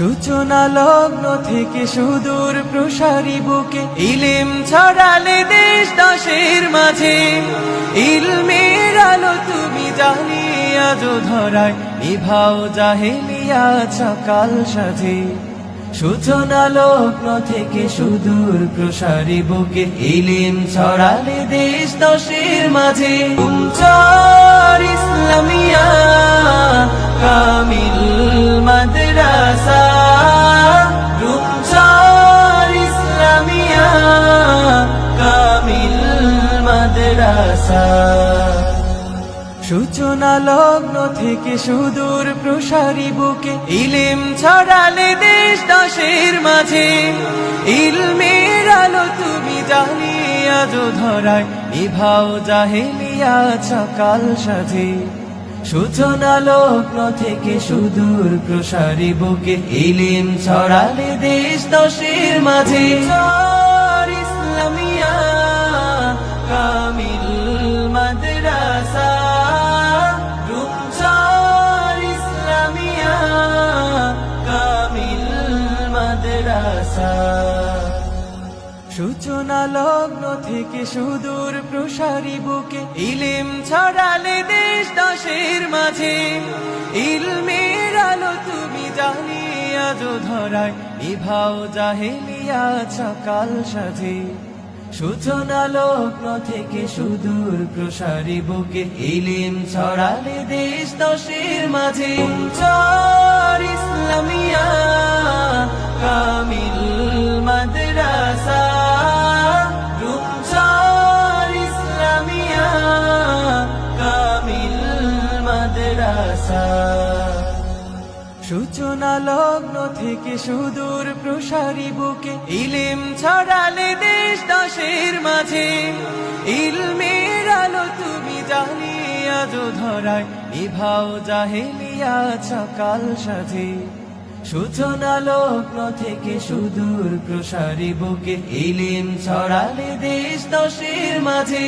সূচনা লগ্ন থেকে সুদূর প্রসারী বুকে ইলম ছড়ালে দেশ দশের মাঝে। ইলমের আলো তুমি জ্বালিয়ে আজ ধরায় নিভাও জাহেলিয়া সকাল সাজে। সূচনা লগ্ন থেকে সুদূর প্রসারী বুকে ইলম ছড়ালে দেশ দশের মাঝে। উঞ্চার ইসলামিয়া কামিল মাদ্রাসা, রুমচার ইসলামিয়া কামিল মাদ্রাসা। সূচনা লগ্ন থেকে সুদূর প্রসারী বুকে ইলম ছড়ালে দেশ দশের মাঝে। ইলমের আলো তুমি জ্বালিয়ে আজ ধরায় নিভাও জাহেলিয়া সকাল সাজে। সূচনা লগ্ন থেকে সুদূর প্রসারী বুকে ইলম ছড়ালে দেশ দশের মাঝে। ইসলামিয়া কামিল মাদ্রাসা, রুমচার ইসলামিয়া কামিল মাদ্রাসা। সূচনা লগ্ন থেকে সুদূর প্রসারী বুকে ইলম ছড়ালে দেশ দশের মাঝে। ইলমের আলো তুমি জ্বালিয়ে আজ ধরায় নিভাও জাহেলিয়া সকাল সাজে। সূচনা লগ্ন থেকে সুদূর প্রসারী বুকে ইলম ছড়ালে দেশ দশের মাঝে। উঞ্চার ইসলামিয়া কামিল মাদ্রাসা, রুমচার ইসলামিয়া কামিল মাদ্রাসা। সূচনা লগ্ন থেকে সুদূর প্রসারী বুকে ইলম ছড়ালে দেশ দশের মাঝে। ইলমের আলো তুমি জ্বালিয়ে আজ ধরায় নিভাও জাহেলিয়া সকাল সাজে। সূচনা লগ্ন থেকে সুদূর প্রসারী বুকে ইলম ছড়ালে দেশ দশের মাঝে।